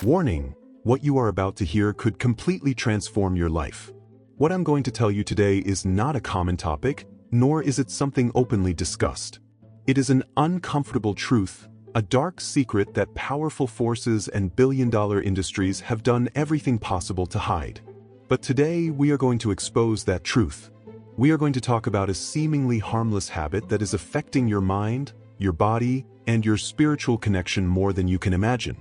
Warning: what you are about to hear could completely transform your life. What I'm going to tell you today is not a common topic, nor is it something openly discussed. It is an uncomfortable truth, a dark secret that powerful forces and billion-dollar industries have done everything possible to hide. But today, we are going to expose that truth. We are going to talk about a seemingly harmless habit that is affecting your mind, your body, and your spiritual connection more than you can imagine.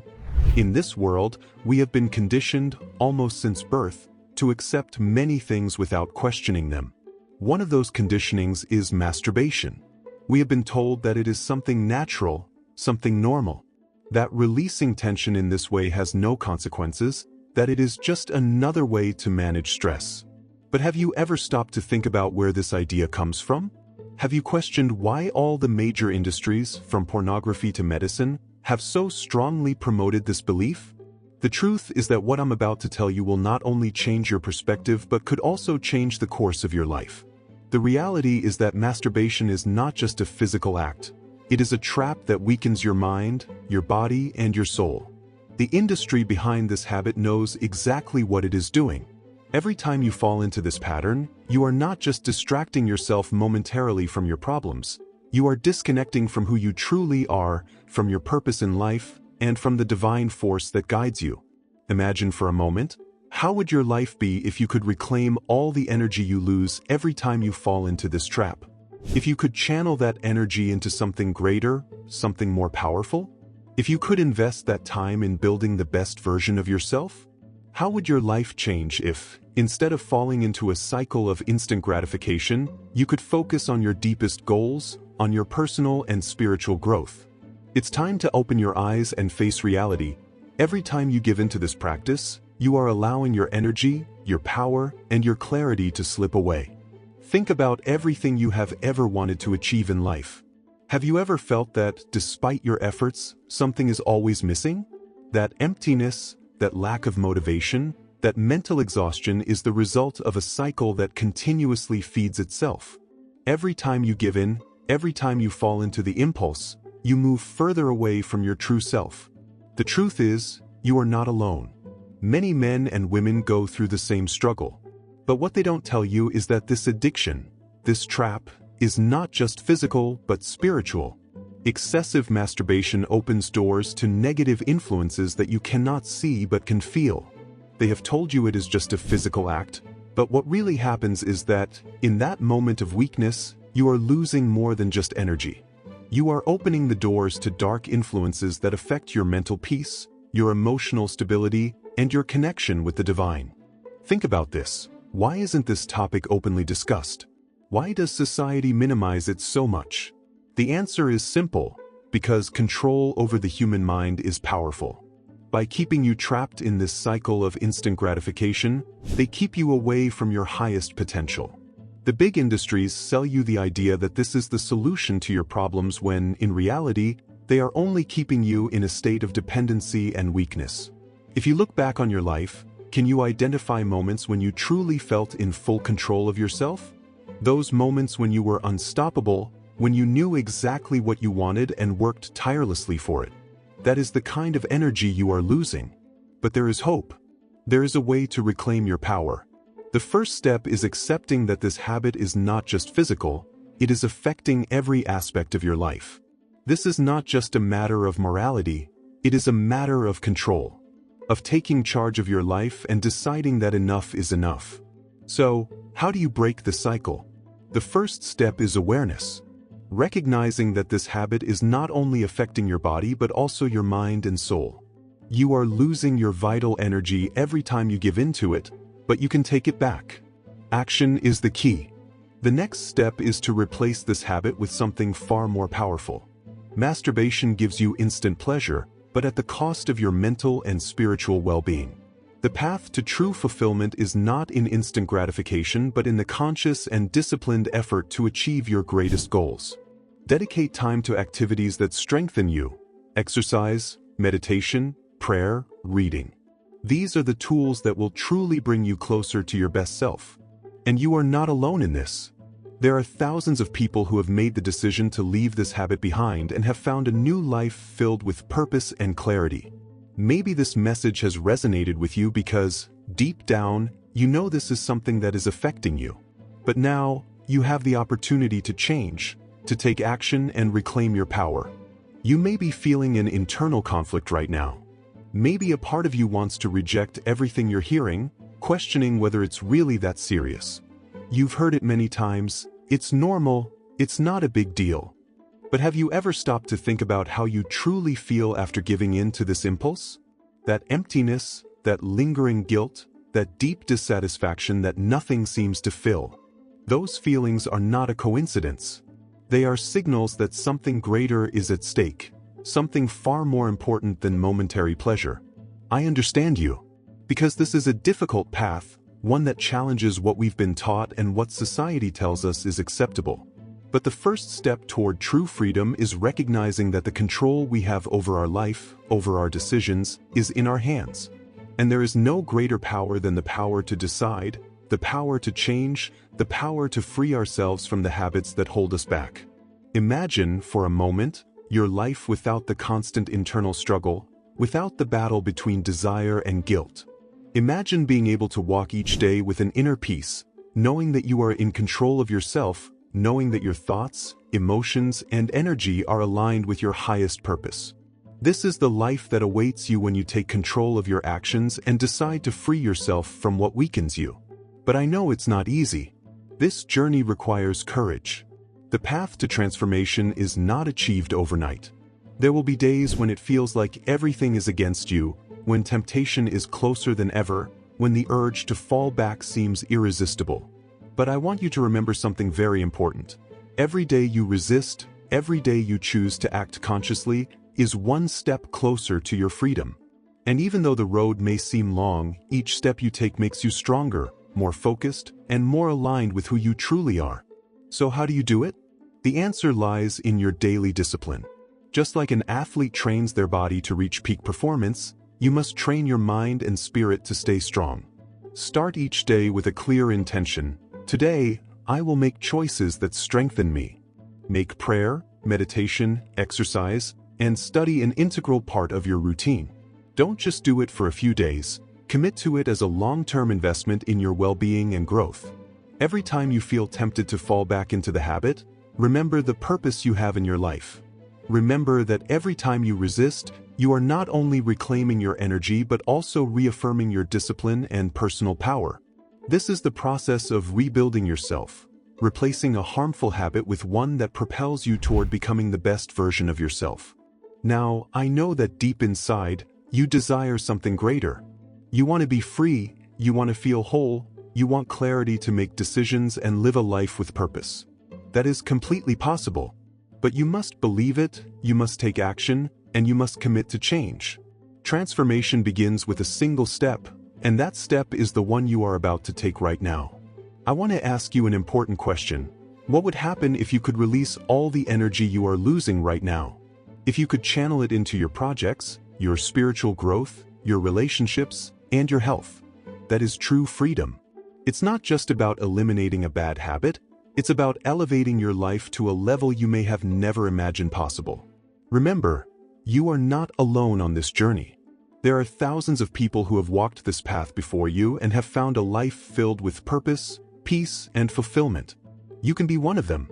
In this world, we have been conditioned, almost since birth, to accept many things without questioning them. One of those conditionings is masturbation. We have been told that it is something natural, something normal, that releasing tension in this way has no consequences, that it is just another way to manage stress. But have you ever stopped to think about where this idea comes from? Have you questioned why all the major industries, from pornography to medicine, have so strongly promoted this belief? The truth is that what I'm about to tell you will not only change your perspective but could also change the course of your life. The reality is that masturbation is not just a physical act. It is a trap that weakens your mind, your body, and your soul. The industry behind this habit knows exactly what it is doing. Every time you fall into this pattern, you are not just distracting yourself momentarily from your problems. You are disconnecting from who you truly are, from your purpose in life, and from the divine force that guides you. Imagine for a moment, how would your life be if you could reclaim all the energy you lose every time you fall into this trap? If you could channel that energy into something greater, something more powerful? If you could invest that time in building the best version of yourself? How would your life change if, instead of falling into a cycle of instant gratification, you could focus on your deepest goals, on your personal and spiritual growth? It's time to open your eyes and face reality. Every time you give into this practice, you are allowing your energy, your power, and your clarity to slip away. Think about everything you have ever wanted to achieve in life. Have you ever felt that, despite your efforts, something is always missing? That emptiness, that lack of motivation, that mental exhaustion is the result of a cycle that continuously feeds itself. Every time you give in, every time you fall into the impulse, you move further away from your true self. The truth is, you are not alone. Many men and women go through the same struggle. But what they don't tell you is that this addiction, this trap, is not just physical but spiritual. Excessive masturbation opens doors to negative influences that you cannot see but can feel. They have told you it is just a physical act, but what really happens is that, in that moment of weakness, you are losing more than just energy. You are opening the doors to dark influences that affect your mental peace, your emotional stability, and your connection with the divine. Think about this. Why isn't this topic openly discussed? Why does society minimize it so much? The answer is simple: because control over the human mind is powerful. By keeping you trapped in this cycle of instant gratification, they keep you away from your highest potential. The big industries sell you the idea that this is the solution to your problems when, in reality, they are only keeping you in a state of dependency and weakness. If you look back on your life, can you identify moments when you truly felt in full control of yourself? Those moments when you were unstoppable, when you knew exactly what you wanted and worked tirelessly for it. That is the kind of energy you are losing. But there is hope. There is a way to reclaim your power. The first step is accepting that this habit is not just physical, it is affecting every aspect of your life. This is not just a matter of morality, it is a matter of control, of taking charge of your life and deciding that enough is enough. So, how do you break the cycle? The first step is awareness. Recognizing that this habit is not only affecting your body but also your mind and soul. You are losing your vital energy every time you give in to it, but you can take it back. Action is the key. The next step is to replace this habit with something far more powerful. Masturbation gives you instant pleasure, but at the cost of your mental and spiritual well-being. The path to true fulfillment is not in instant gratification but in the conscious and disciplined effort to achieve your greatest goals. Dedicate time to activities that strengthen you: exercise, meditation, prayer, reading. These are the tools that will truly bring you closer to your best self. And you are not alone in this. There are thousands of people who have made the decision to leave this habit behind and have found a new life filled with purpose and clarity. Maybe this message has resonated with you because, deep down, you know this is something that is affecting you. But now, you have the opportunity to change, to take action and reclaim your power. You may be feeling an internal conflict right now. Maybe a part of you wants to reject everything you're hearing, questioning whether it's really that serious. You've heard it many times, it's normal, it's not a big deal. But have you ever stopped to think about how you truly feel after giving in to this impulse? That emptiness, that lingering guilt, that deep dissatisfaction that nothing seems to fill. Those feelings are not a coincidence. They are signals that something greater is at stake, something far more important than momentary pleasure. I understand you, because this is a difficult path, one that challenges what we've been taught and what society tells us is acceptable. But the first step toward true freedom is recognizing that the control we have over our life, over our decisions, is in our hands. And there is no greater power than the power to decide, the power to change, the power to free ourselves from the habits that hold us back. Imagine, for a moment, your life without the constant internal struggle, without the battle between desire and guilt. Imagine being able to walk each day with an inner peace, knowing that you are in control of yourself, knowing that your thoughts, emotions, and energy are aligned with your highest purpose. This is the life that awaits you when you take control of your actions and decide to free yourself from what weakens you. But I know it's not easy. This journey requires courage. The path to transformation is not achieved overnight. There will be days when it feels like everything is against you, when temptation is closer than ever, when the urge to fall back seems irresistible. But I want you to remember something very important. Every day you resist, every day you choose to act consciously, is one step closer to your freedom. And even though the road may seem long, each step you take makes you stronger, more focused, and more aligned with who you truly are. So how do you do it? The answer lies in your daily discipline. Just like an athlete trains their body to reach peak performance, you must train your mind and spirit to stay strong. Start each day with a clear intention. Today, I will make choices that strengthen me. Make prayer, meditation, exercise, and study an integral part of your routine. Don't just do it for a few days. Commit to it as a long-term investment in your well-being and growth. Every time you feel tempted to fall back into the habit, remember the purpose you have in your life. Remember that every time you resist, you are not only reclaiming your energy but also reaffirming your discipline and personal power. This is the process of rebuilding yourself, replacing a harmful habit with one that propels you toward becoming the best version of yourself. Now, I know that deep inside, you desire something greater. You want to be free, you want to feel whole, you want clarity to make decisions and live a life with purpose. That is completely possible. But you must believe it, you must take action, and you must commit to change. Transformation begins with a single step, and that step is the one you are about to take right now. I want to ask you an important question. What would happen if you could release all the energy you are losing right now? If you could channel it into your projects, your spiritual growth, your relationships, and your health. That is true freedom. It's not just about eliminating a bad habit, it's about elevating your life to a level you may have never imagined possible. Remember, you are not alone on this journey. There are thousands of people who have walked this path before you and have found a life filled with purpose, peace, and fulfillment. You can be one of them.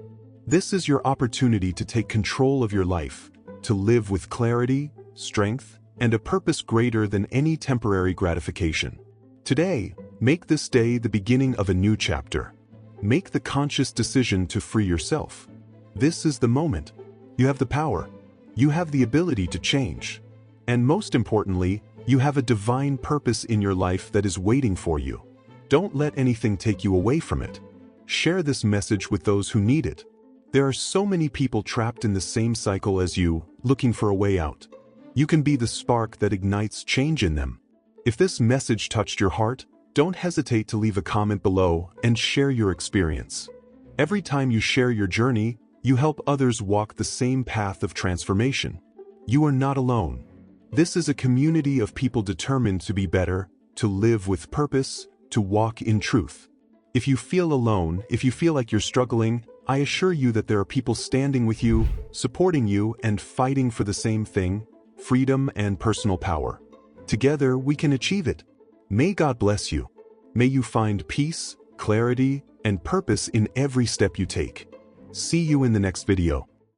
This is your opportunity to take control of your life, to live with clarity, strength, and a purpose greater than any temporary gratification. Today, make this day the beginning of a new chapter. Make the conscious decision to free yourself. This is the moment. You have the power. You have the ability to change. And most importantly, you have a divine purpose in your life that is waiting for you. Don't let anything take you away from it. Share this message with those who need it. There are so many people trapped in the same cycle as you, looking for a way out. You can be the spark that ignites change in them. If this message touched your heart, don't hesitate to leave a comment below and share your experience. Every time you share your journey, you help others walk the same path of transformation. You are not alone. This is a community of people determined to be better, to live with purpose, to walk in truth. If you feel alone, if you feel like you're struggling, I assure you that there are people standing with you, supporting you, and fighting for the same thing: freedom and personal power. Together we can achieve it. May God bless you. May you find peace, clarity, and purpose in every step you take. See you in the next video.